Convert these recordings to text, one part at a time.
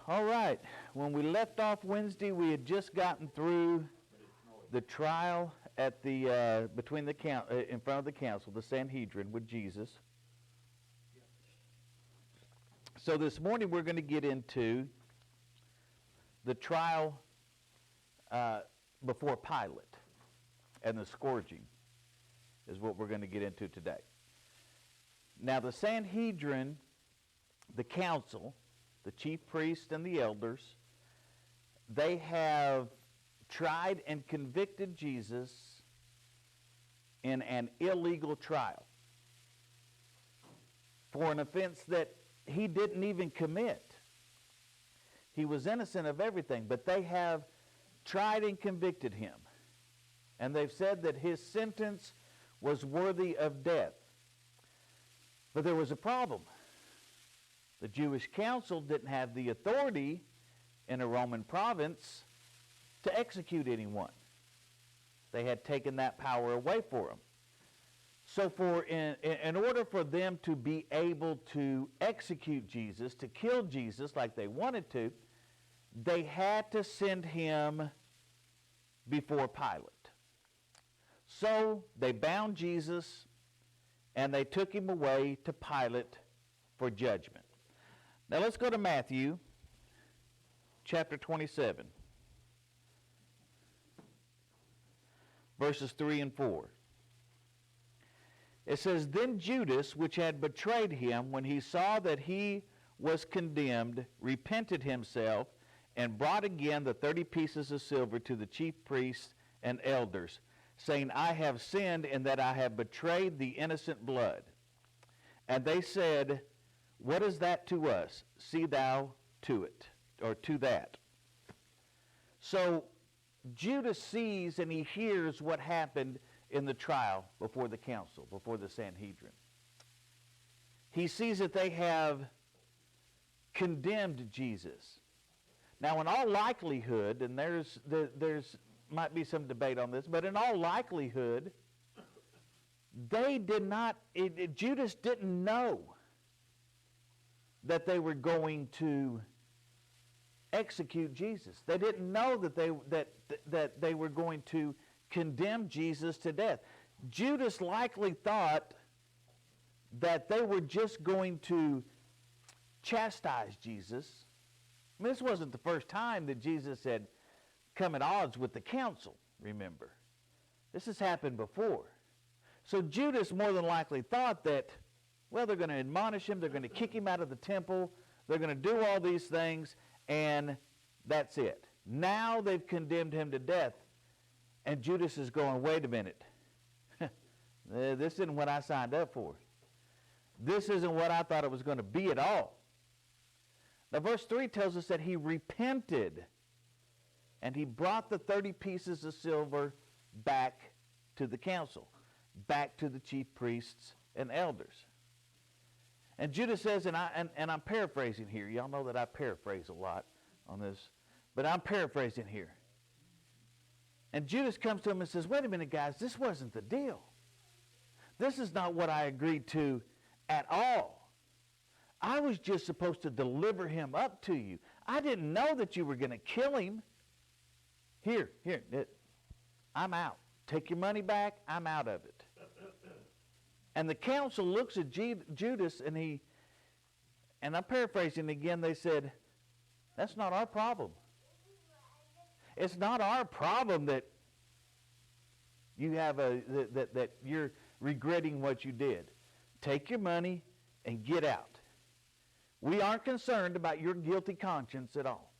All right. When we left off Wednesday, we had just gotten through the trial at the between the in front of the council, the Sanhedrin, with Jesus. So this morning we're going to get into the trial before Pilate, and the scourging is what we're going to get into today. Now the Sanhedrin, the council, the chief priests and the elders, they have tried and convicted Jesus in an illegal trial for an offense that he didn't even commit. He was innocent of everything, but they have tried and convicted him. And they've said that his sentence was worthy of death. But there was a problem. The Jewish council didn't have the authority in a Roman province to execute anyone. They had taken that power away for them. So in order for them to be able to execute Jesus, to kill Jesus like they wanted to, they had to send him before Pilate. So they bound Jesus and they took him away to Pilate for judgment. Now let's go to Matthew chapter 27, verses 3 and 4. It says, "Then Judas, which had betrayed him, when he saw that he was condemned, repented himself, and brought again the 30 pieces of silver to the chief priests and elders, saying, I have sinned in that I have betrayed the innocent blood. And they said, What is that to us? See thou to it," or to that. So Judas sees and he hears what happened in the trial before the council, before the Sanhedrin. He sees that they have condemned Jesus. Now, in all likelihood, and there's might be some debate on this, but in all likelihood, they did not. Judas didn't know that they were going to execute Jesus. They didn't know that they were going to condemn Jesus to death. Judas likely thought that they were just going to chastise Jesus. I mean, this wasn't the first time that Jesus had come at odds with the council, remember. This has happened before. So Judas more than likely thought that, well, they're going to admonish him, they're going to kick him out of the temple, they're going to do all these things, and that's it. Now they've condemned him to death. And Judas is going, wait a minute. This isn't what I signed up for. This isn't what I thought it was going to be at all. Now verse 3 tells us that he repented and he brought the 30 pieces of silver back to the council, back to the chief priests and elders. And Judas says, and I'm paraphrasing here. Y'all know that I paraphrase a lot on this, but I'm paraphrasing here. And Judas comes to him and says, wait a minute, guys, this wasn't the deal. This is not what I agreed to at all. I was just supposed to deliver him up to you. I didn't know that you were going to kill him. Here, I'm out. Take your money back, I'm out of it. And the council looks at Judas and I'm paraphrasing again, they said, that's not our problem. It's not our problem that you have that you're regretting what you did. Take your money and get out. We aren't concerned about your guilty conscience at all.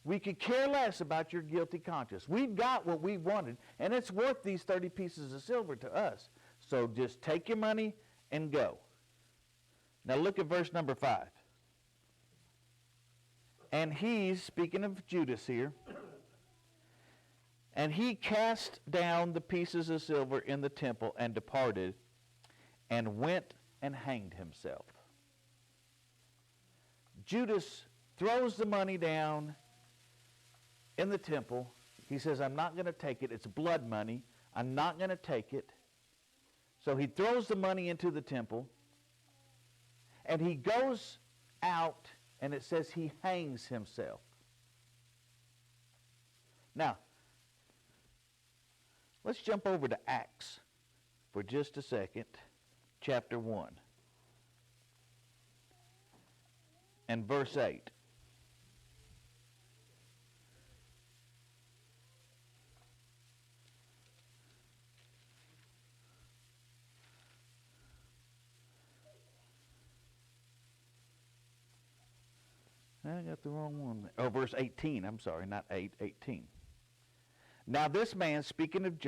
We could care less about your guilty conscience. We've got what we wanted, and it's worth these 30 pieces of silver to us. So just take your money and go. Now look at verse number 5. And he's, speaking of Judas here, and he cast down the pieces of silver in the temple and departed and went and hanged himself. Judas throws the money down in the temple. He says, I'm not going to take it. It's blood money. I'm not going to take it. So he throws the money into the temple and he goes out and it says he hangs himself. Now, let's jump over to Acts for just a second, chapter 1, and verse 8. I got the wrong one. Oh, verse 18. I'm sorry, not 8, 18. Now this man, speaking of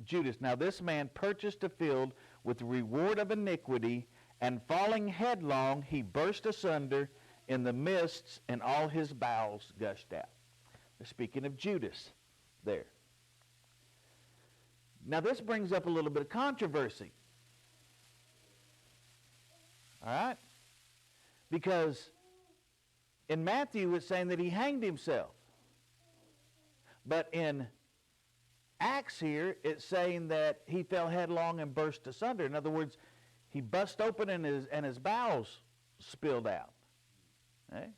Judas, now this man purchased a field with the reward of iniquity, and falling headlong, he burst asunder in the midst, and all his bowels gushed out. They're speaking of Judas there. Now this brings up a little bit of controversy. All right? Because in Matthew it's saying that he hanged himself. But in Acts here it's saying that he fell headlong and burst asunder. In other words, he bust open and his bowels spilled out. Okay?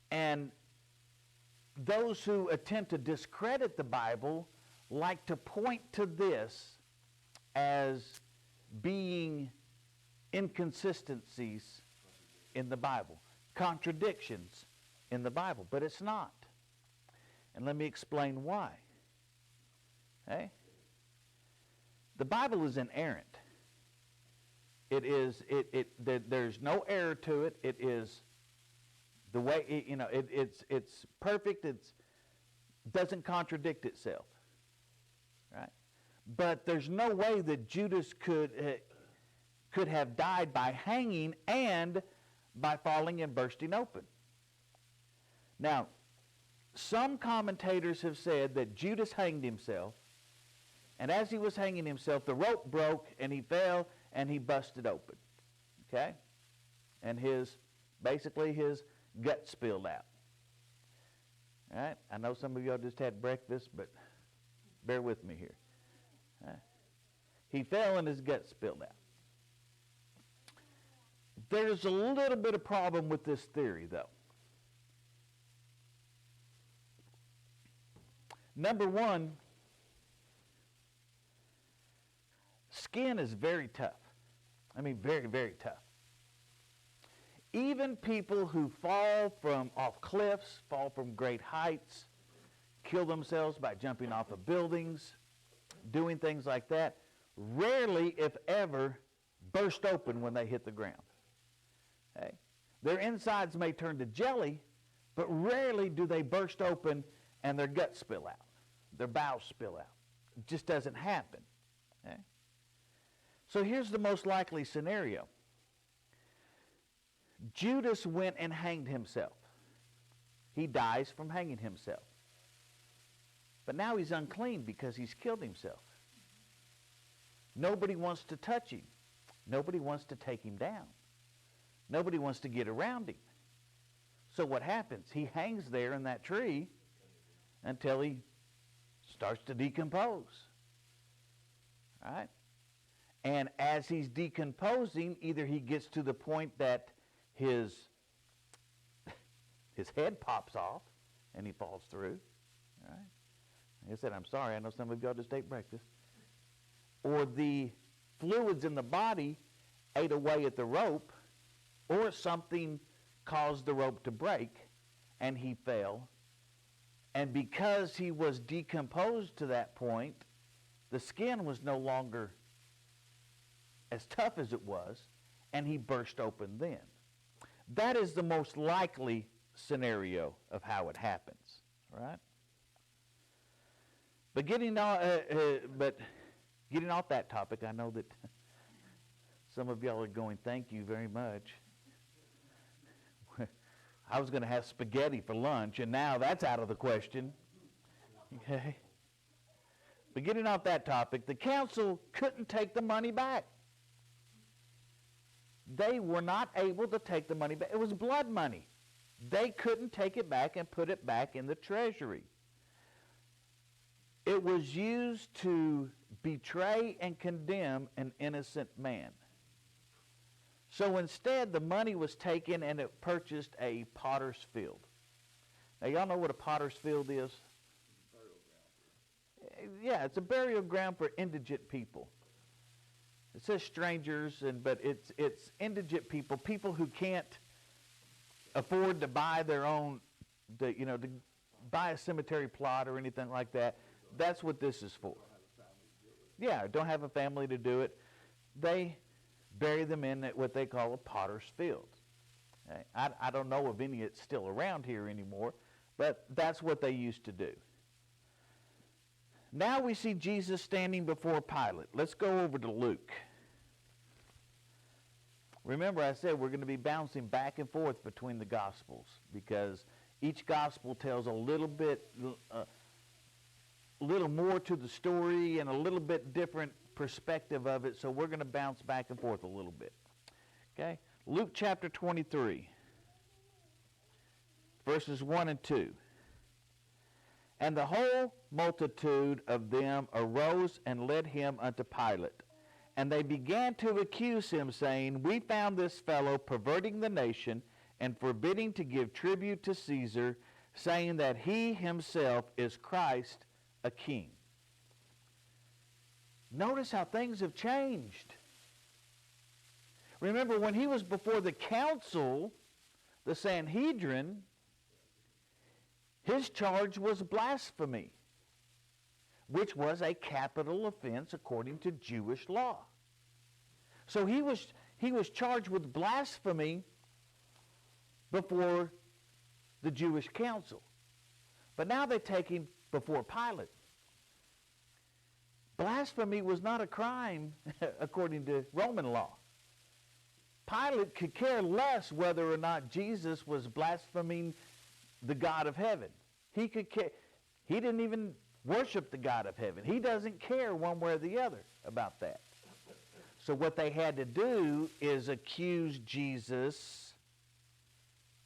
And those who attempt to discredit the Bible like to point to this as being inconsistencies in the Bible, contradictions in the Bible, but it's not. And let me explain why. Okay? The Bible is inerrant. There's no error to it. It is the way, it's perfect. It doesn't contradict itself. Right? But there's no way that Judas could have died by hanging and by falling and bursting open. Now, some commentators have said that Judas hanged himself, and as he was hanging himself, the rope broke, and he fell, and he busted open. Okay? And basically his gut spilled out. All right? I know some of y'all just had breakfast, but bear with me here. All right? He fell, and his gut spilled out. There's a little bit of problem with this theory, though. Number one, skin is very tough. I mean, very, very tough. Even people who fall off cliffs, fall from great heights, kill themselves by jumping off of buildings, doing things like that, rarely, if ever, burst open when they hit the ground. Okay? Their insides may turn to jelly, but rarely do they burst open and their guts spill out, their bowels spill out. It just doesn't happen. Okay? So here's the most likely scenario. Judas went and hanged himself. He dies from hanging himself. But now he's unclean because he's killed himself. Nobody wants to touch him. Nobody wants to take him down. Nobody wants to get around him. So what happens? He hangs there in that tree until he starts to decompose. All right? And as he's decomposing, either he gets to the point that his head pops off and he falls through. All right? Like I said, I'm sorry. I know some of y'all just ate breakfast. Or the fluids in the body ate away at the rope, or something caused the rope to break and he fell. And because he was decomposed to that point, the skin was no longer as tough as it was, and he burst open then. That is the most likely scenario of how it happens, right? But getting off that topic, I know that some of y'all are going, thank you very much. I was going to have spaghetti for lunch, and now that's out of the question. Okay? But getting off that topic, the council couldn't take the money back. They were not able to take the money back. It was blood money. They couldn't take it back and put it back in the treasury. It was used to betray and condemn an innocent man. So instead, the money was taken and it purchased a potter's field. Now, y'all know what a potter's field is? Yeah, it's a burial ground for indigent people. It says strangers, but it's indigent people, people who can't afford to buy their own, to buy a cemetery plot or anything like that. That's what this is for. Yeah, don't have a family to do it. They bury them in what they call a potter's field. Okay? I don't know of any that's still around here anymore, but that's what they used to do. Now we see Jesus standing before Pilate. Let's go over to Luke. Remember, I said we're going to be bouncing back and forth between the Gospels because each Gospel tells a little more to the story and a little bit different perspective of it, so we're going to bounce back and forth a little bit. Okay? Luke chapter 23, verses 1 and 2. And the whole multitude of them arose and led him unto Pilate. And they began to accuse him, saying, We found this fellow perverting the nation and forbidding to give tribute to Caesar, saying that he himself is Christ, a king. Notice how things have changed. Remember, when he was before the council, the Sanhedrin, his charge was blasphemy, which was a capital offense according to Jewish law. So he was charged with blasphemy before the Jewish council. But now they take him before Pilate. Blasphemy was not a crime according to Roman law. Pilate could care less whether or not Jesus was blaspheming the God of heaven. He could care. He didn't even worship the God of heaven. He doesn't care one way or the other about that. So what they had to do is accuse Jesus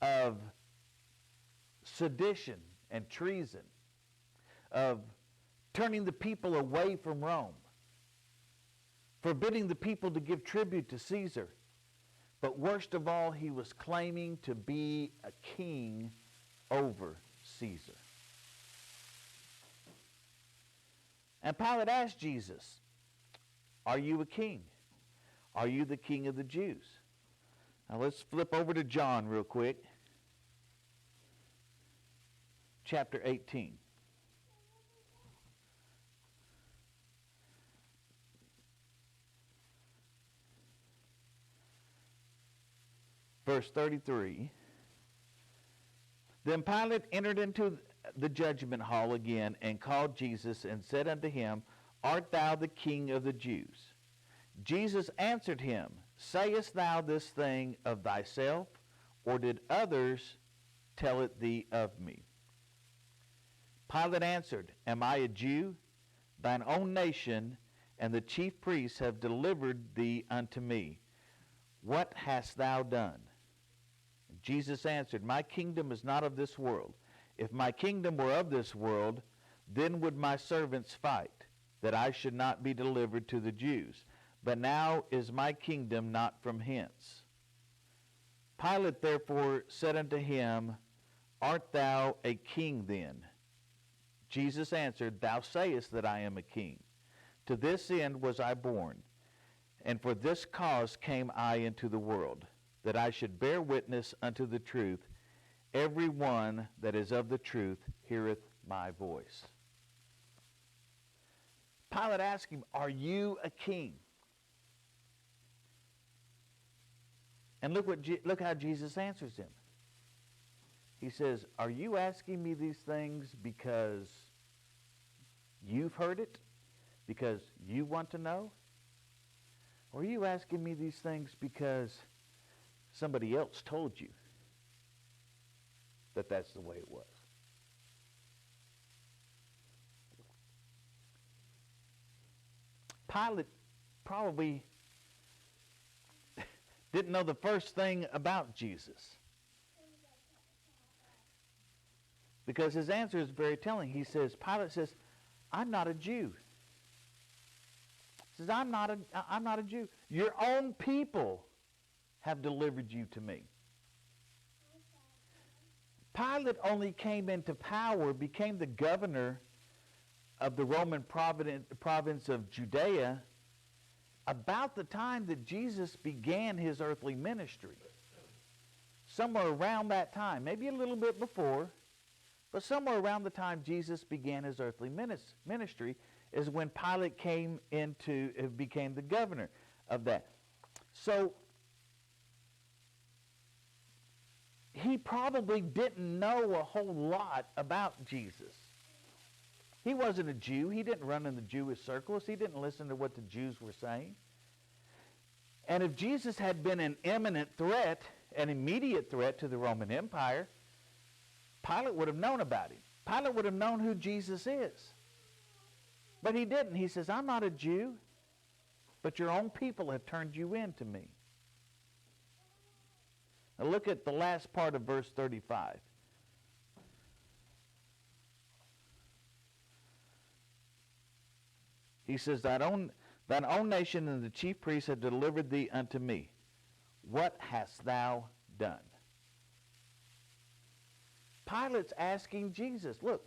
of sedition and treason, of turning the people away from Rome, forbidding the people to give tribute to Caesar. But worst of all, he was claiming to be a king over Caesar. And Pilate asked Jesus, Are you a king? Are you the king of the Jews? Now let's flip over to John real quick. Chapter 18. Verse 33. Then Pilate entered into the judgment hall again and called Jesus and said unto him, Art thou the king of the Jews? Jesus answered him, Sayest thou this thing of thyself, or did others tell it thee of me? Pilate answered, Am I a Jew? Thine own nation and the chief priests have delivered thee unto me. What hast thou done? Jesus answered, My kingdom is not of this world. If my kingdom were of this world, then would my servants fight, that I should not be delivered to the Jews. But now is my kingdom not from hence. Pilate therefore said unto him, Art thou a king then? Jesus answered, Thou sayest that I am a king. To this end was I born, and for this cause came I into the world, that I should bear witness unto the truth. Every one that is of the truth heareth my voice. Pilate asked him, Are you a king? And look how Jesus answers him. He says, Are you asking me these things because you've heard it? Because you want to know? Or are you asking me these things because somebody else told you that that's the way it was? Pilate probably didn't know the first thing about Jesus, because his answer is very telling. Pilate says, I'm not a Jew. He says, I'm not a Jew. Your own people have delivered you to me. Pilate only came into power, became the governor of the Roman province of Judea about the time that Jesus began his earthly ministry. Somewhere around that time, maybe a little bit before, but somewhere around the time Jesus began his earthly ministry is when Pilate became the governor of that. So he probably didn't know a whole lot about Jesus. He wasn't a Jew. He didn't run in the Jewish circles. He didn't listen to what the Jews were saying. And if Jesus had been an imminent threat, an immediate threat to the Roman Empire, Pilate would have known about him. Pilate would have known who Jesus is. But he didn't. He says, I'm not a Jew, but your own people have turned you in to me. Now look at the last part of verse 35. He says, thine own nation and the chief priests have delivered thee unto me. What hast thou done? Pilate's asking Jesus, look,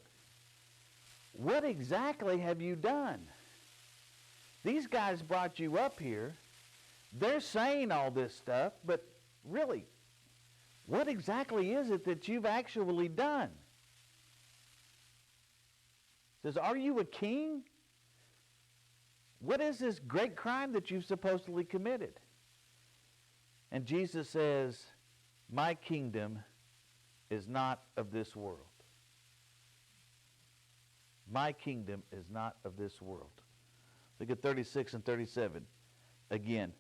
what exactly have you done? These guys brought you up here. They're saying all this stuff, but really, what exactly is it that you've actually done? He says, are you a king? What is this great crime that you've supposedly committed? And Jesus says, my kingdom is not of this world. My kingdom is not of this world. Look at 36 and 37. Again,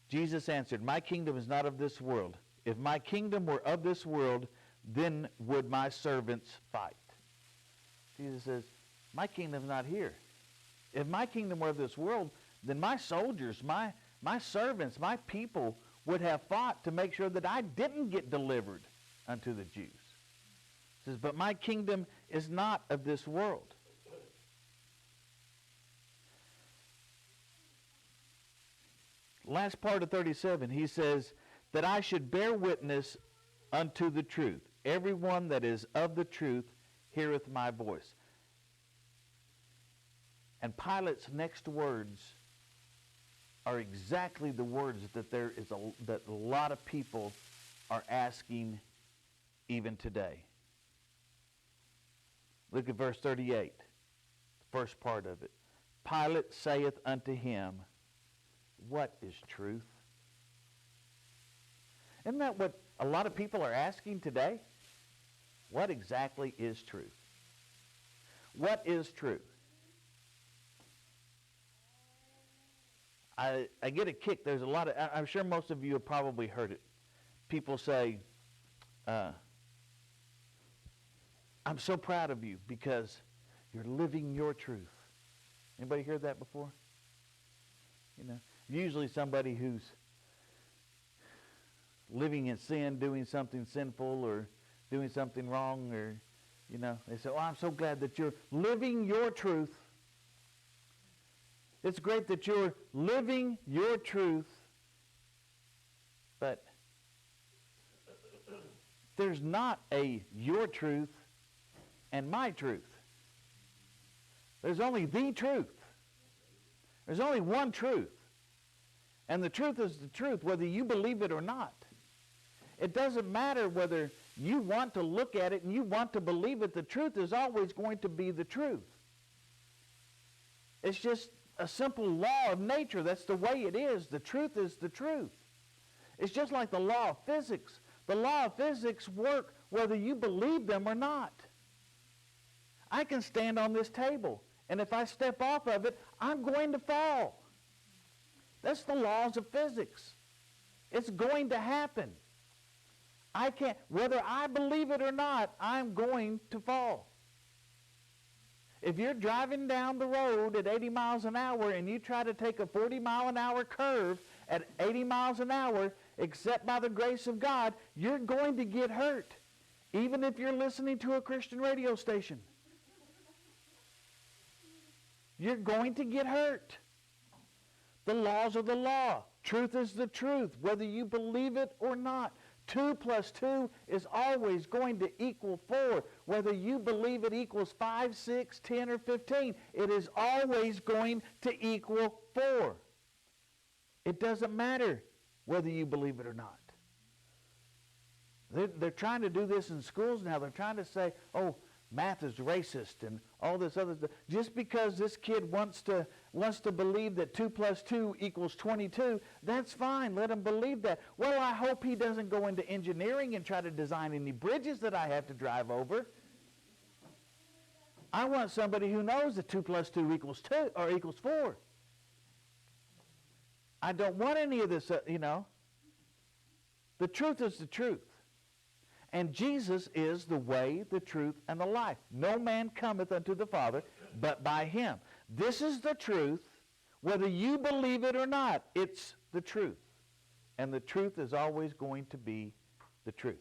Jesus answered, my kingdom is not of this world. If my kingdom were of this world, then would my servants fight. Jesus says, my kingdom's not here. If my kingdom were of this world, then my soldiers, my servants, my people would have fought to make sure that I didn't get delivered unto the Jews. He says, but my kingdom is not of this world. Last part of 37, he says, that I should bear witness unto the truth. Everyone that is of the truth heareth my voice. And Pilate's next words are exactly the words that that a lot of people are asking even today. Look at verse 38, the first part of it. Pilate saith unto him, what is truth? Isn't that what a lot of people are asking today? What exactly is truth? What is truth? I get a kick. There's a lot of, I'm sure most of you have probably heard it. People say, I'm so proud of you because you're living your truth. Anybody heard that before? You know, usually somebody who's living in sin, doing something sinful or doing something wrong, or, you know, they say, oh, I'm so glad that you're living your truth. It's great that you're living your truth, but there's not a your truth and my truth. There's only the truth. There's only one truth. And the truth is the truth, whether you believe it or not. It doesn't matter whether you want to look at it and you want to believe it. The truth is always going to be the truth. It's just a simple law of nature. That's the way it is. The truth is the truth. It's just like the law of physics. The law of physics work whether you believe them or not. I can stand on this table, and if I step off of it, I'm going to fall. That's the laws of physics. It's going to happen. I can't, whether I believe it or not, I'm going to fall. If you're driving down the road at 80 miles an hour and you try to take a 40-mile-an-hour curve at 80 miles an hour, except by the grace of God, you're going to get hurt, even if you're listening to a Christian radio station. You're going to get hurt. The laws are the law. Truth is the truth, whether you believe it or not. 2 plus 2 is always going to equal 4. Whether you believe it equals 5, 6, 10, or 15, it is always going to equal 4. It doesn't matter whether you believe it or not. They're trying to do this in schools now. They're trying to say, oh, math is racist and all this other stuff. Just because this kid wants to believe that 2 plus 2 equals 22, that's fine. Let him believe that. Well, I hope he doesn't go into engineering and try to design any bridges that I have to drive over. I want somebody who knows that 2 plus 2 equals 2 or equals 4. I don't want any of this, The truth is the truth. And Jesus is the way, the truth, and the life. No man cometh unto the Father but by him. This is the truth. Whether you believe it or not, it's the truth. And the truth is always going to be the truth.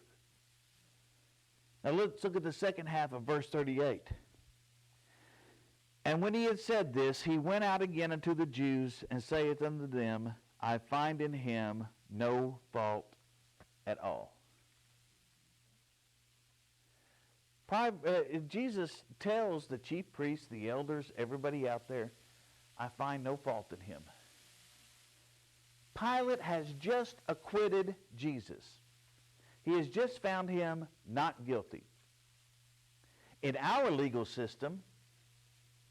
Now let's look at the second half of verse 38. And when he had said this, he went out again unto the Jews, and saith unto them, I find in him no fault at all. Jesus tells the chief priests, the elders, everybody out there, I find no fault in him. Pilate has just acquitted Jesus. He has just found him not guilty. In our legal system,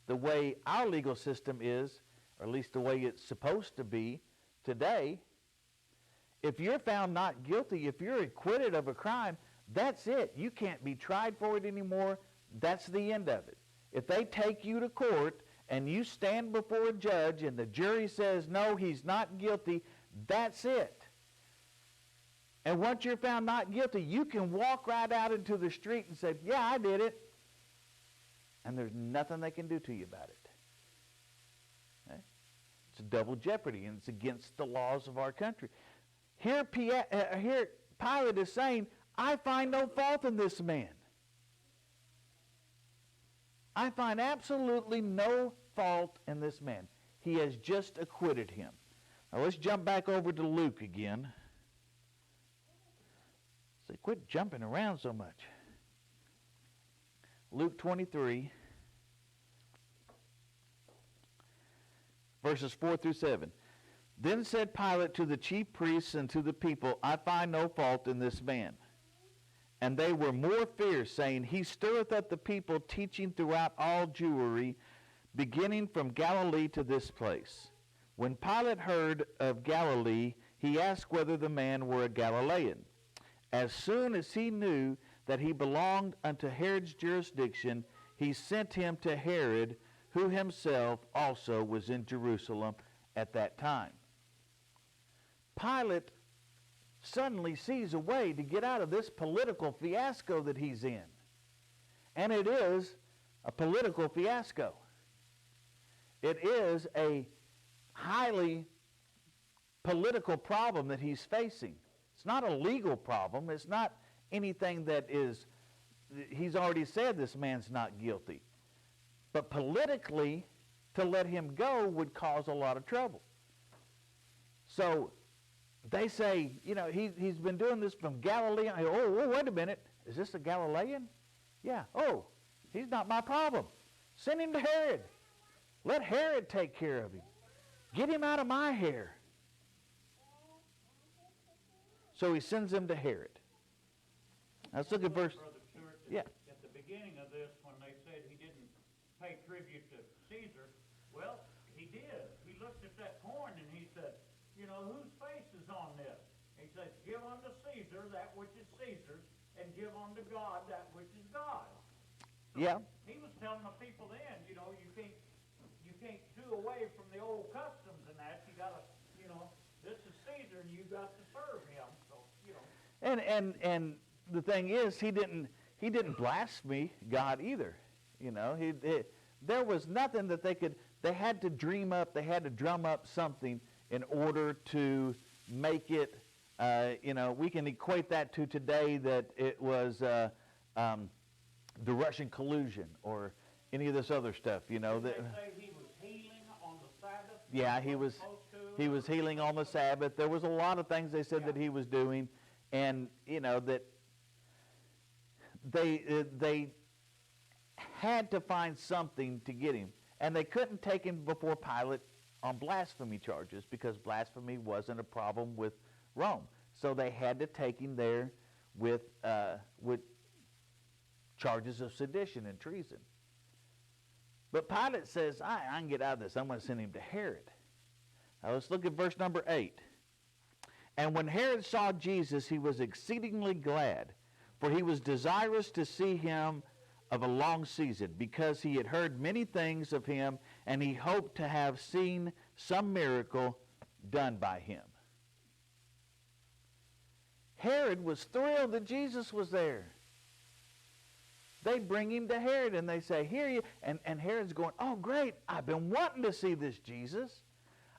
the way our legal system is, or at least the way it's supposed to be today, if you're found not guilty, if you're acquitted of a crime, that's it. You can't be tried for it anymore. That's the end of it. If they take you to court and you stand before a judge and the jury says, no, he's not guilty, that's it. And once you're found not guilty, you can walk right out into the street and say, yeah, I did it. And there's nothing they can do to you about it. Okay? It's a double jeopardy, and it's against the laws of our country. Here Pilate is saying, I find no fault in this man. I find absolutely no fault in this man. He has just acquitted him. Now let's jump back over to Luke again. Say, quit jumping around so much. Luke 23, verses 4 through 7. Then said Pilate to the chief priests and to the people, I find no fault in this man. And they were more fierce, saying, He stirreth up the people, teaching throughout all Jewry, beginning from Galilee to this place. When Pilate heard of Galilee, he asked whether the man were a Galilean. As soon as he knew that he belonged unto Herod's jurisdiction, he sent him to Herod, who himself also was in Jerusalem at that time. Pilate suddenly sees a way to get out of this political fiasco that he's in. And it is a political fiasco. It is a highly political problem that he's facing. It's not a legal problem. It's not anything that is, he's already said this man's not guilty. But politically, to let him go would cause a lot of trouble. So they say, he's been doing this from Galilee. Oh, wait a minute. Is this a Galilean? Yeah. Oh, he's not my problem. Send him to Herod. Let Herod take care of him. Get him out of my hair. So he sends him to Herod. Let's look at verse. Yeah. At the beginning of this, when they said he didn't pay tribute to Caesar, well, he did. He looked at that coin and he said, whose face is on this? He said, give unto Caesar that which is Caesar's, and give unto God that which is God's. So yeah. He was telling the people then, you can't do away from the old customs and that. You got to, this is Caesar, and you got to serve him. So, And the thing is, he didn't blaspheme God either. There was nothing that they had to dream up, they had to drum up something in order to make it, we can equate that to today that it was the Russian collusion or any of this other stuff, Did they say he was healing on the Sabbath? Yeah, he was. He was healing on the Sabbath. There was a lot of things they said that he was doing, and that they had to find something to get him, and they couldn't take him before Pilate on blasphemy charges because blasphemy wasn't a problem with Rome. So they had to take him there with charges of sedition and treason. But Pilate says, I can get out of this. I'm going to send him to Herod. Now let's look at verse number 8. And when Herod saw Jesus, he was exceedingly glad, for he was desirous to see him of a long season, because he had heard many things of him, and he hoped to have seen some miracle done by him. Herod was thrilled that Jesus was there. They bring him to Herod, and they say, here you, and Herod's going, oh, great, I've been wanting to see this Jesus.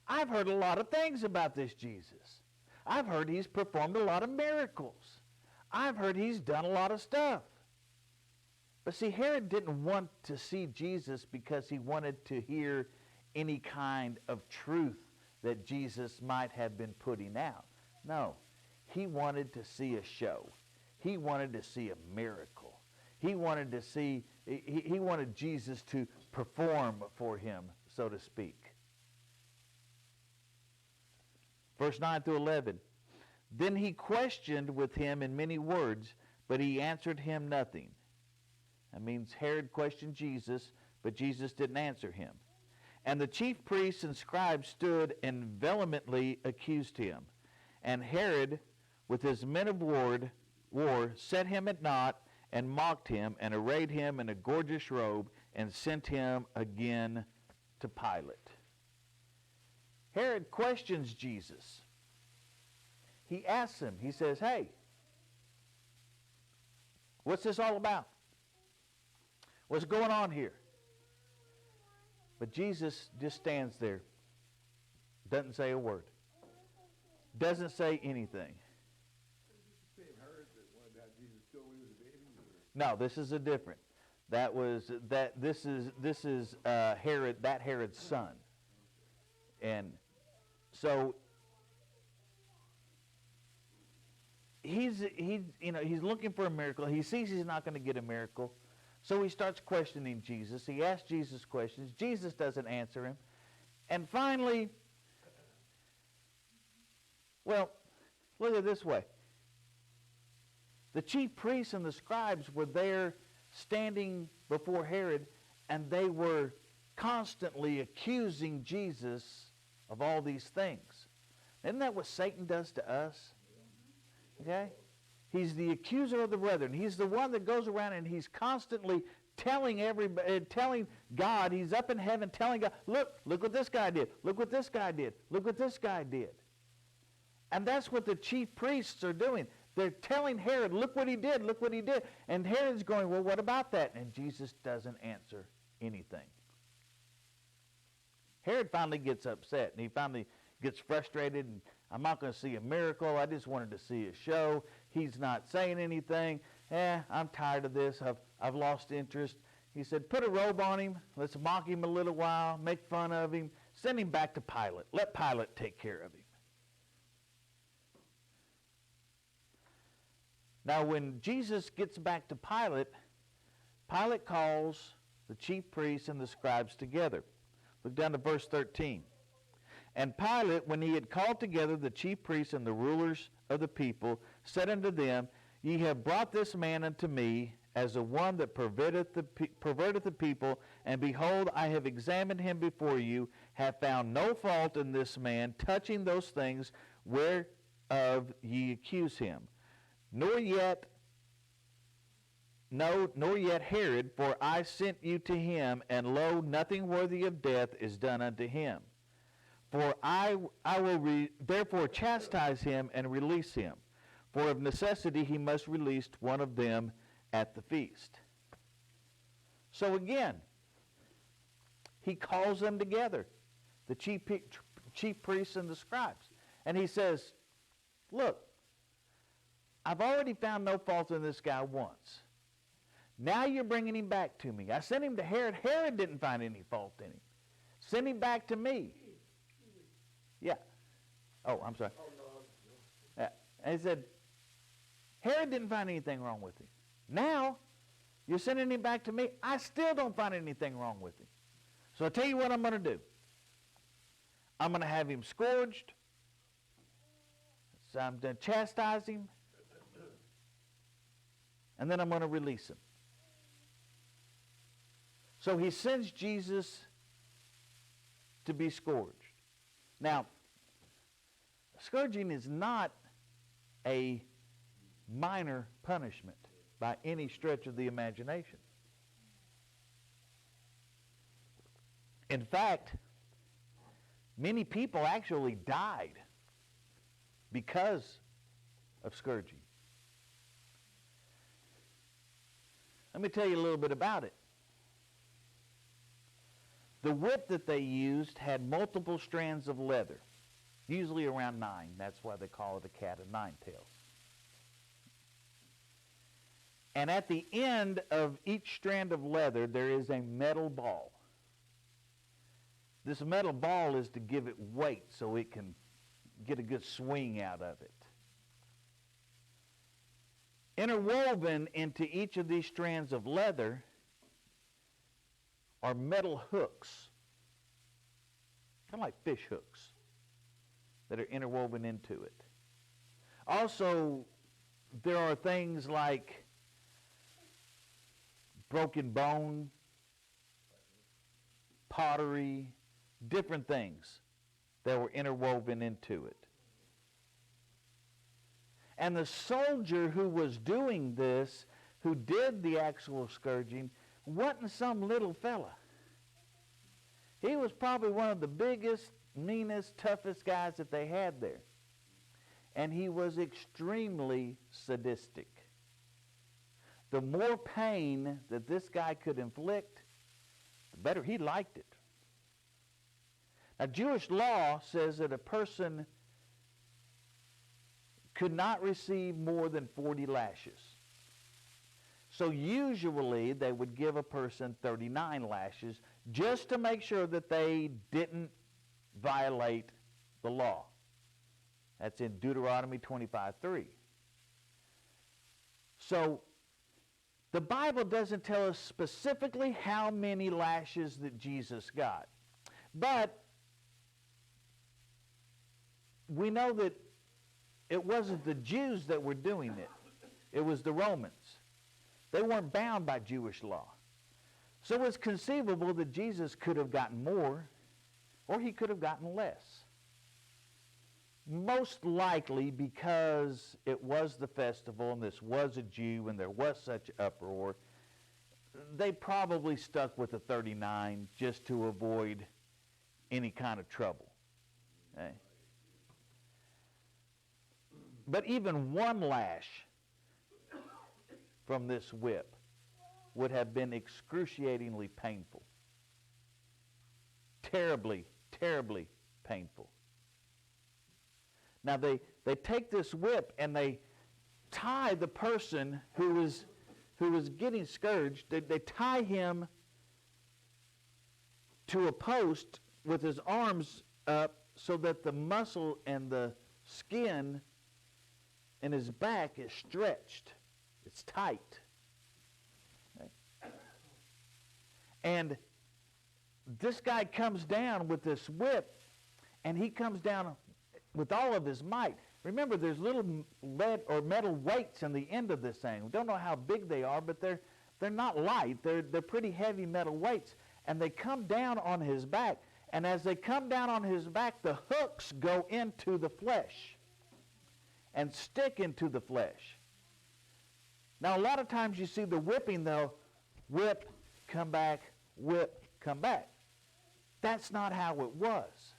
I've heard a lot of things about this Jesus. I've heard he's performed a lot of miracles. I've heard he's done a lot of stuff. But see, Herod didn't want to see Jesus because he wanted to hear any kind of truth that Jesus might have been putting out. No, he wanted to see a show. He wanted to see a miracle. He wanted to see, he wanted Jesus to perform for him, so to speak. Verse 9 through 11. Then he questioned with him in many words, but he answered him nothing. That means Herod questioned Jesus, but Jesus didn't answer him. And the chief priests and scribes stood and vehemently accused him. And Herod, with his men of war, set him at naught and mocked him and arrayed him in a gorgeous robe and sent him again to Pilate. Herod questions Jesus. He asks him, he says, hey, what's this all about? What's going on here? But Jesus just stands there, doesn't say a word, doesn't say anything. No, this is a different. This is Herod, that Herod's son, and so he's looking for a miracle. He sees he's not going to get a miracle. So he starts questioning Jesus. He asks Jesus questions. Jesus doesn't answer him. And finally, well, look at it this way. The chief priests and the scribes were there standing before Herod, and they were constantly accusing Jesus of all these things. Isn't that what Satan does to us? Okay? He's the accuser of the brethren. He's the one that goes around and he's constantly telling everybody, telling God, he's up in heaven telling God, look what this guy did. Look what this guy did. Look what this guy did. And that's what the chief priests are doing. They're telling Herod, look what he did, look what he did. And Herod's going, well, what about that? And Jesus doesn't answer anything. Herod finally gets upset, and he finally gets frustrated, and I'm not going to see a miracle. I just wanted to see a show. He's not saying anything. I'm tired of this. I've lost interest. He said, put a robe on him. Let's mock him a little while, make fun of him. Send him back to Pilate. Let Pilate take care of him. Now, when Jesus gets back to Pilate, Pilate calls the chief priests and the scribes together. Look down to verse 13. And Pilate, when he had called together the chief priests and the rulers of the people, said unto them, Ye have brought this man unto me as the one that perverteth the people, and behold, I have examined him before you, have found no fault in this man touching those things whereof ye accuse him. Nor yet Herod, for I sent you to him, and lo, nothing worthy of death is done unto him. For I will therefore chastise him and release him. For of necessity he must release one of them at the feast. So again, he calls them together, the chief priests and the scribes. And he says, look, I've already found no fault in this guy once. Now you're bringing him back to me. I sent him to Herod. Herod didn't find any fault in him. Send him back to me. Yeah. Oh, I'm sorry. And he said, Herod didn't find anything wrong with him. Now, you're sending him back to me. I still don't find anything wrong with him. So I'll tell you what I'm going to do. I'm going to have him scourged. So I'm going to chastise him. And then I'm going to release him. So he sends Jesus to be scourged. Now, scourging is not a minor punishment by any stretch of the imagination. In fact, many people actually died because of scourging. Let me tell you a little bit about it. The whip that they used had multiple strands of leather, usually around 9. That's why they call it a cat of 9 tails. And at the end of each strand of leather, there is a metal ball. This metal ball is to give it weight so it can get a good swing out of it. Interwoven into each of these strands of leather are metal hooks, kind of like fish hooks, that are interwoven into it. Also, there are things like broken bone, pottery, different things that were interwoven into it. And the soldier who was doing this, who did the actual scourging, wasn't some little fella. He was probably one of the biggest, meanest, toughest guys that they had there. And he was extremely sadistic. The more pain that this guy could inflict, the better he liked it. Now, Jewish law says that a person could not receive more than 40 lashes. So usually they would give a person 39 lashes just to make sure that they didn't violate the law. That's in Deuteronomy 25:3. So the Bible doesn't tell us specifically how many lashes that Jesus got. But we know that it wasn't the Jews that were doing it. It was the Romans. They weren't bound by Jewish law. So it's conceivable that Jesus could have gotten more, or he could have gotten less. Most likely because it was the festival and this was a Jew and there was such uproar, they probably stuck with the 39 just to avoid any kind of trouble. Okay? But even one lash from this whip would have been excruciatingly painful. Terribly, terribly painful. Now they take this whip and they tie the person who was getting scourged, they tie him to a post with his arms up so that the muscle and the skin in his back is stretched. It's tight. Okay? And this guy comes down with this whip, and he comes down with all of his might. Remember, there's little lead or metal weights on the end of this thing. We don't know how big they are, but they're not light. They're pretty heavy metal weights. And they come down on his back. And as they come down on his back, the hooks go into the flesh and stick into the flesh. Now, a lot of times you see the whipping, they'll whip, come back, whip, come back. That's not how it was.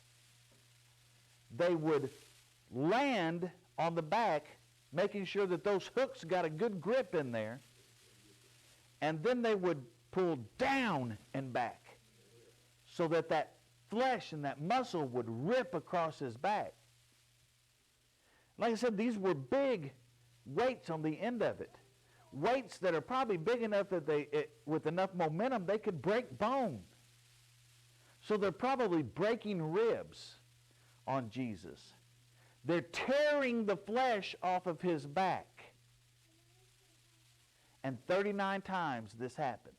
They would land on the back, making sure that those hooks got a good grip in there, and then they would pull down and back so that that flesh and that muscle would rip across his back. Like I said, these were big weights on the end of it. Weights that are probably big enough that with enough momentum, they could break bone. So they're probably breaking ribs on Jesus. They're tearing the flesh off of his back. And 39 times this happens.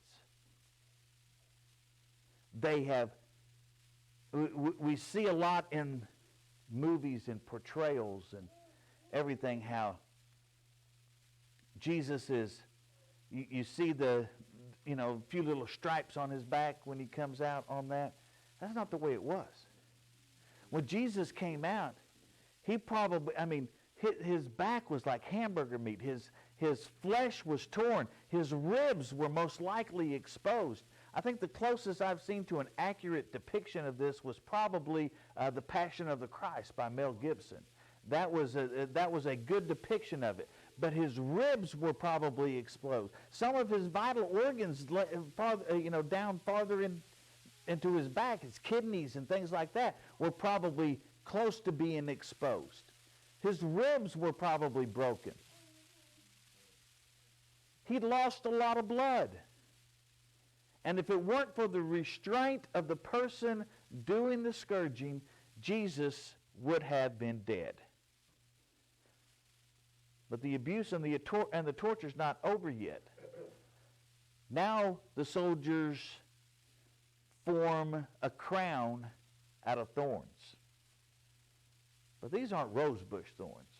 We see a lot in movies and portrayals and everything how Jesus is, you see the, few little stripes on his back when he comes out on that. That's not the way it was. When Jesus came out, he probably, his back was like hamburger meat. His flesh was torn. His ribs were most likely exposed. I think the closest I've seen to an accurate depiction of this was probably The Passion of the Christ by Mel Gibson. That was a good depiction of it. But his ribs were probably exposed. Some of his vital organs, down farther into his back, his kidneys and things like that, were probably close to being exposed. His ribs were probably broken. He'd lost a lot of blood. And if it weren't for the restraint of the person doing the scourging, Jesus would have been dead. But the abuse and the torture is not over yet. Now the soldiers form a crown out of thorns. But these aren't rosebush thorns.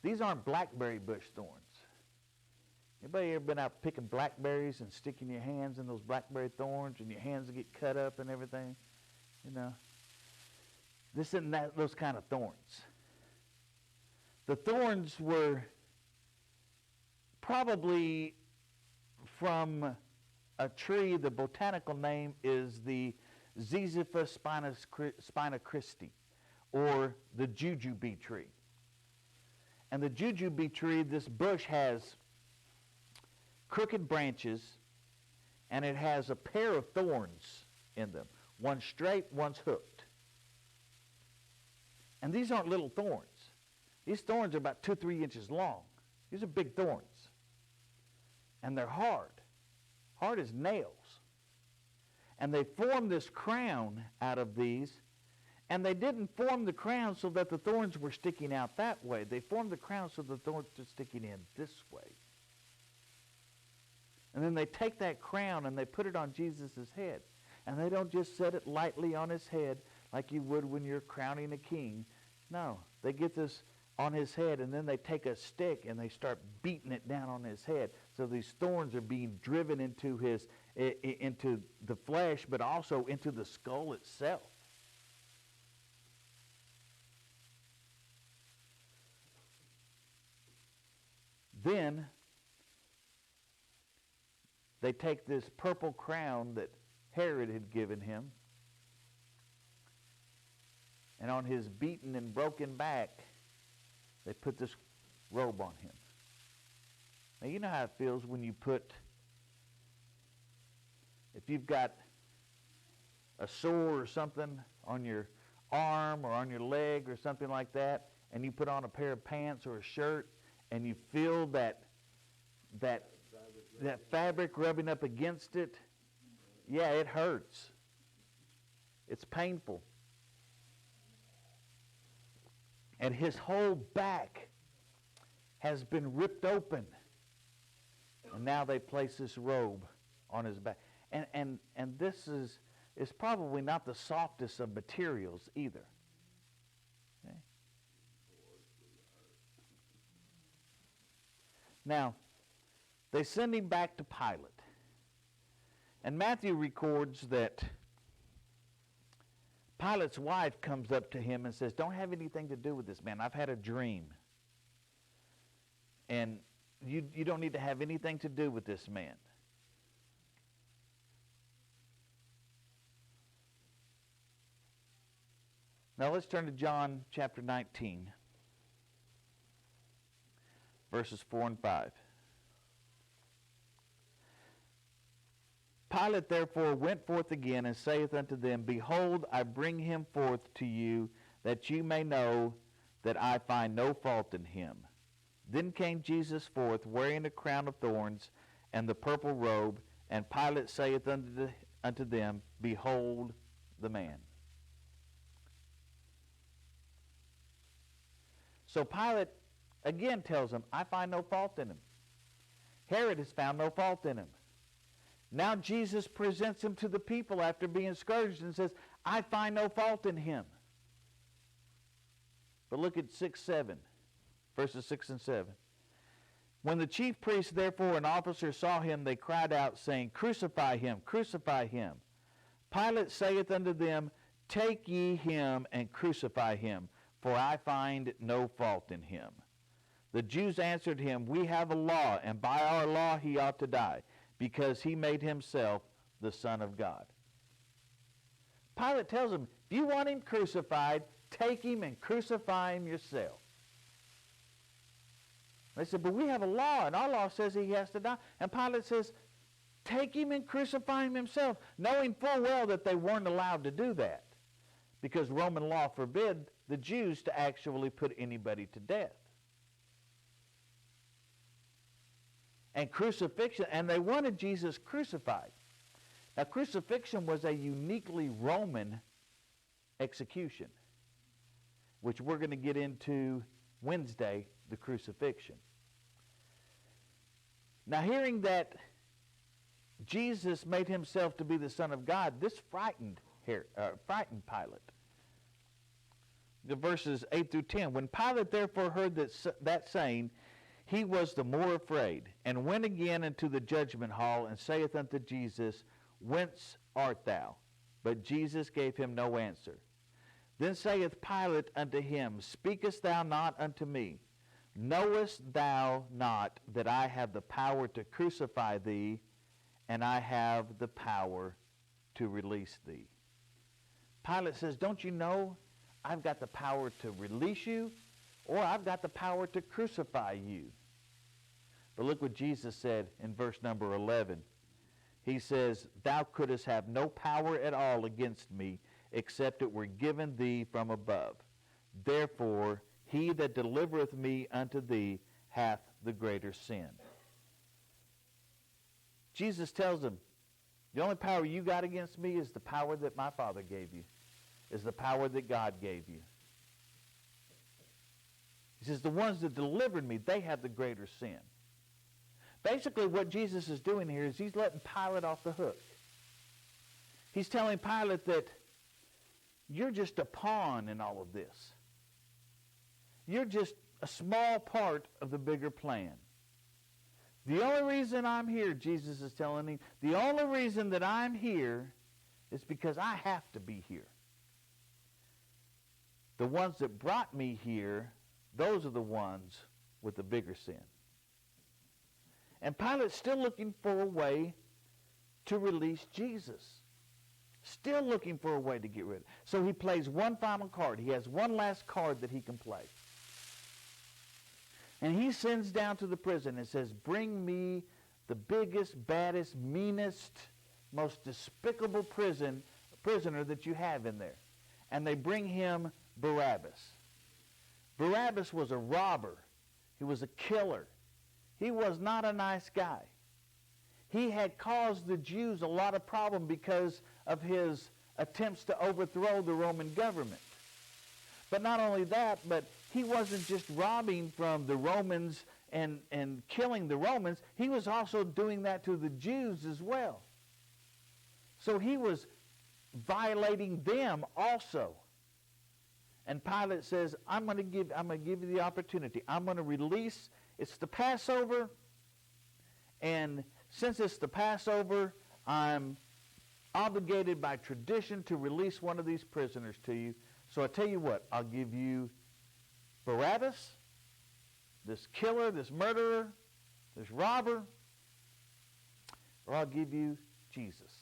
These aren't blackberry bush thorns. Anybody ever been out picking blackberries and sticking your hands in those blackberry thorns and your hands get cut up and everything? This isn't those kind of thorns. The thorns were probably from a tree. The botanical name is the Ziziphus spina Christi, or the jujube tree. And the jujube tree, this bush has crooked branches, and it has a pair of thorns in them. One's straight, one's hooked. And these aren't little thorns. These thorns are about 2-3 inches long. These are big thorns. And they're hard. Hard as nails. And they form this crown out of these. And they didn't form the crown so that the thorns were sticking out that way. They formed the crown so the thorns were sticking in this way. And then they take that crown and they put it on Jesus' head. And they don't just set it lightly on his head like you would when you're crowning a king. No, they get this on his head, and then they take a stick and they start beating it down on his head. So these thorns are being driven into the flesh, but also into the skull itself. Then they take this purple crown that Herod had given him, and on his beaten and broken back, they put this robe on him. Now, you know how it feels when you if you've got a sore or something on your arm or on your leg or something like that, and you put on a pair of pants or a shirt, and you feel that fabric rubbing up against it. Yeah, it hurts. It's painful. And his whole back has been ripped open. And now they place this robe on his back. And this is probably not the softest of materials either. Okay? Now, they send him back to Pilate. And Matthew records that Pilate's wife comes up to him and says, "Don't have anything to do with this man. I've had a dream. And you don't need to have anything to do with this man." Now let's turn to John chapter 19, verses 4 and 5. Pilate therefore went forth again and saith unto them, Behold, I bring him forth to you, that you may know that I find no fault in him. Then came Jesus forth, wearing a crown of thorns and the purple robe, and Pilate saith unto them, Behold the man. So Pilate again tells him, I find no fault in him. Herod has found no fault in him. Now Jesus presents him to the people after being scourged and says, I find no fault in him. But look at 6-7, verses 6 and 7. When the chief priests therefore and officers saw him, they cried out, saying, Crucify him, crucify him. Pilate saith unto them, Take ye him and crucify him, for I find no fault in him. The Jews answered him, We have a law, and by our law he ought to die, because he made himself the Son of God. Pilate tells them, if you want him crucified, take him and crucify him yourself. They said, but we have a law, and our law says he has to die. And Pilate says, take him and crucify him himself, knowing full well that they weren't allowed to do that, because Roman law forbid the Jews to actually put anybody to death. And crucifixion, and they wanted Jesus crucified. Now, crucifixion was a uniquely Roman execution, which we're going to get into Wednesday, the crucifixion. Now, hearing that Jesus made himself to be the Son of God, this frightened Pilate. The verses 8 through 10. When Pilate therefore heard that saying, he was the more afraid, and went again into the judgment hall, and saith unto Jesus, Whence art thou? But Jesus gave him no answer. Then saith Pilate unto him, Speakest thou not unto me? Knowest thou not that I have the power to crucify thee, and I have the power to release thee? Pilate says, don't you know I've got the power to release you, or I've got the power to crucify you? But look what Jesus said in verse number 11. He says, Thou couldst have no power at all against me, except it were given thee from above. Therefore, he that delivereth me unto thee hath the greater sin. Jesus tells him, the only power you got against me is the power that my Father gave you, is the power that God gave you. He says, the ones that delivered me, they have the greater sin. Basically, what Jesus is doing here is he's letting Pilate off the hook. He's telling Pilate that you're just a pawn in all of this. You're just a small part of the bigger plan. The only reason I'm here, Jesus is telling him, the only reason that I'm here is because I have to be here. The ones that brought me here, those are the ones with the bigger sin. And Pilate's still looking for a way to release Jesus. Still looking for a way to get rid of it. So he plays one final card. He has one last card that he can play. And he sends down to the prison and says, bring me the biggest, baddest, meanest, most despicable prisoner that you have in there. And they bring him Barabbas. Barabbas was a robber. He was a killer. He was not a nice guy. He had caused the Jews a lot of problem because of his attempts to overthrow the Roman government. But not only that, but he wasn't just robbing from the Romans and killing the Romans. He was also doing that to the Jews as well. So he was violating them also. And Pilate says, I'm going to give you the opportunity. I'm going to release. It's the Passover, and since it's the Passover, I'm obligated by tradition to release one of these prisoners to you. So I tell you what, I'll give you Barabbas, this killer, this murderer, this robber, or I'll give you Jesus.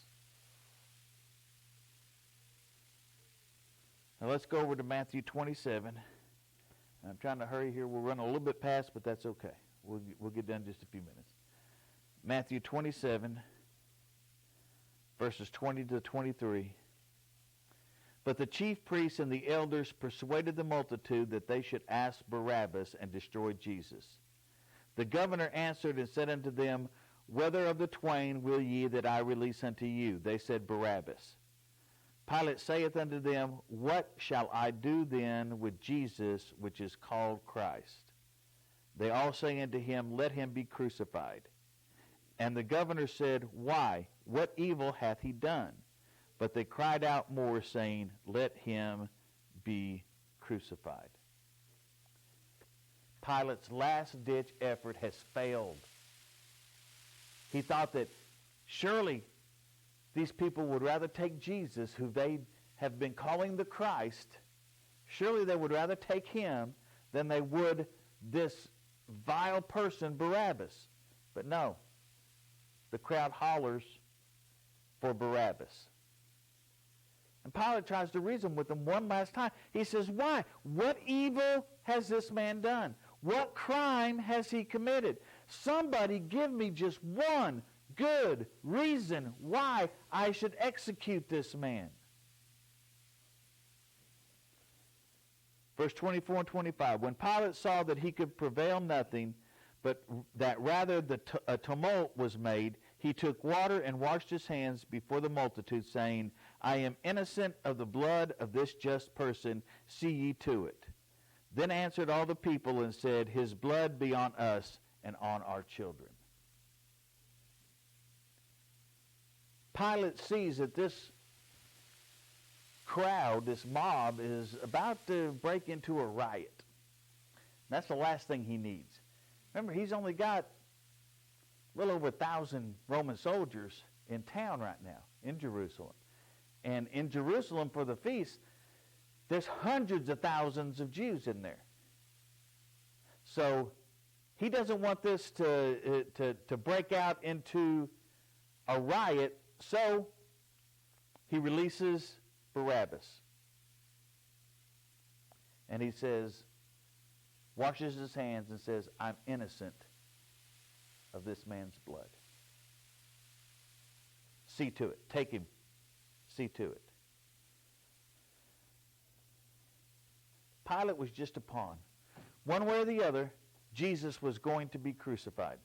Now let's go over to Matthew 27. I'm trying to hurry here. We'll run a little bit past, but that's okay. We'll get done in just a few minutes. Matthew 27, verses 20 to 23. But the chief priests and the elders persuaded the multitude that they should ask Barabbas and destroy Jesus. The governor answered and said unto them, Whether of the twain will ye that I release unto you? They said, Barabbas. Pilate saith unto them, What shall I do then with Jesus, which is called Christ? They all say unto him, Let him be crucified. And the governor said, Why? What evil hath he done? But they cried out more, saying, Let him be crucified. Pilate's last-ditch effort has failed. He thought that surely these people would rather take Jesus, who they have been calling the Christ, surely they would rather take him than they would this vile person, Barabbas. But no, the crowd hollers for Barabbas. And Pilate tries to reason with them one last time. He says, Why? What evil has this man done? What crime has he committed? Somebody give me just one good reason why I should execute this man. Verse 24 and 25. When Pilate saw that he could prevail nothing, but that rather a tumult was made, he took water and washed his hands before the multitude, saying, I am innocent of the blood of this just person. See ye to it. Then answered all the people and said, His blood be on us and on our children. Pilate sees that this crowd, this mob, is about to break into a riot. That's the last thing he needs. Remember, he's only got a little over 1,000 Roman soldiers in town right now, in Jerusalem. And in Jerusalem for the feast, there's hundreds of thousands of Jews in there. So he doesn't want this to break out into a riot, so he releases Barabbas. And he says, washes his hands and says, I'm innocent of this man's blood. See to it. Take him. See to it. Pilate was just a pawn. One way or the other, Jesus was going to be crucified.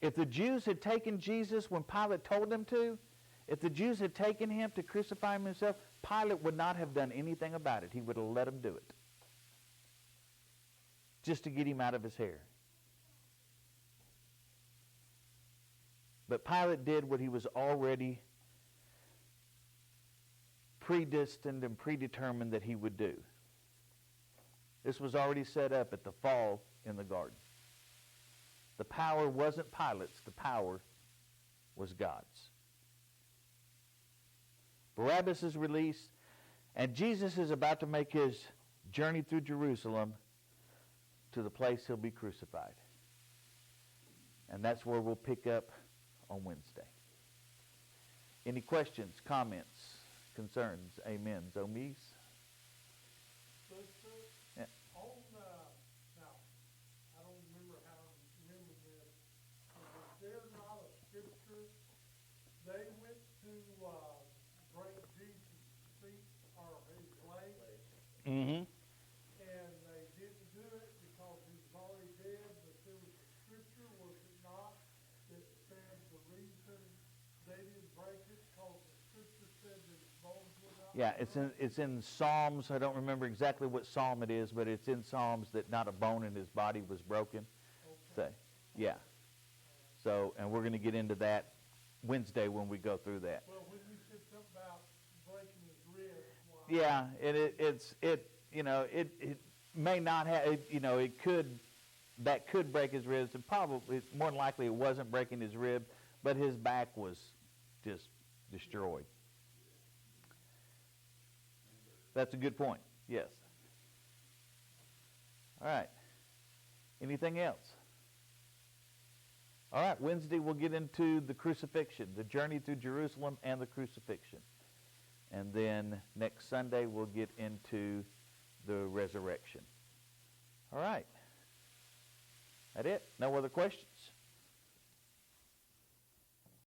If the Jews had taken Jesus when Pilate told them to, if the Jews had taken him to crucify him himself, Pilate would not have done anything about it. He would have let them do it. Just to get him out of his hair. But Pilate did what he was already predestined and predetermined that he would do. This was already set up at the fall in the garden. The power wasn't Pilate's, the power was God's. Barabbas is released, and Jesus is about to make his journey through Jerusalem to the place he'll be crucified. And that's where we'll pick up on Wednesday. Any questions, comments, concerns, amens, omis? Yeah. Now, I don't remember how to remember this. Is there not a scripture? They went to break Jesus' feet or his legs. Mm-hmm. And they didn't do it because he was already dead, but there was a scripture, was it not, that said the reason they didn't break it because the scripture said that his bones were not. Yeah, it's in Psalms. I don't remember exactly what psalm it is, but it's in Psalms that not a bone in his body was broken. Okay. So, yeah. So, and we're going to get into that Wednesday when we go through that. Well, when you said something about breaking his ribs, Yeah, it may not have, that could break his ribs, and probably, more than likely, it wasn't breaking his rib, but his back was just destroyed. That's a good point, yes. All right. Anything else? All right, Wednesday we'll get into the crucifixion, the journey through Jerusalem and the crucifixion. And then next Sunday we'll get into the resurrection. All right. That it? No other questions?